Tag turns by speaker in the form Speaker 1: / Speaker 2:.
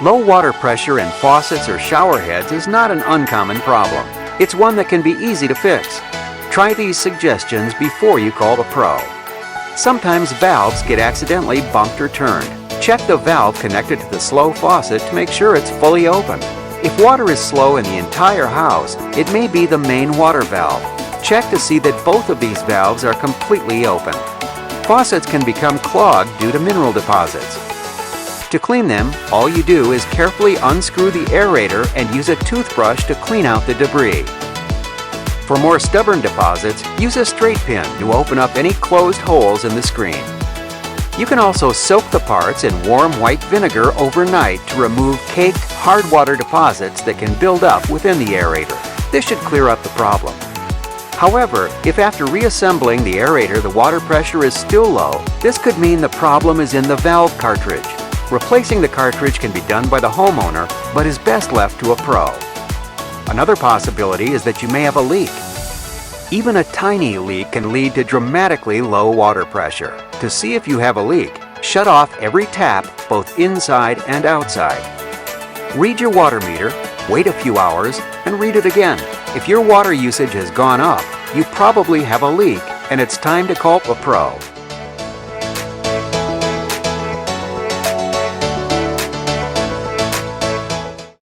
Speaker 1: Low water pressure in faucets or shower heads is not an uncommon problem. It's one that can be easy to fix. Try these suggestions before you call the pro. Sometimes valves get accidentally bumped or turned. Check the valve connected to the slow faucet to make sure it's fully open. If water is slow in the entire house, it may be the main water valve. Check to see that both of these valves are completely open. Faucets can become clogged due to mineral deposits. To clean them, all you do is carefully unscrew the aerator and use a toothbrush to clean out the debris. For more stubborn deposits, use a straight pin to open up any closed holes in the screen. You can also soak the parts in warm white vinegar overnight to remove caked, hard water deposits that can build up within the aerator. This should clear up the problem. However, if after reassembling the aerator the water pressure is still low, this could mean the problem is in the valve cartridge. Replacing the cartridge can be done by the homeowner, but is best left to a pro. Another possibility is that you may have a leak. Even a tiny leak can lead to dramatically low water pressure. To see if you have a leak, shut off every tap, both inside and outside. Read your water meter, wait a few hours, and read it again. If your water usage has gone up, you probably have a leak, and it's time to call a pro.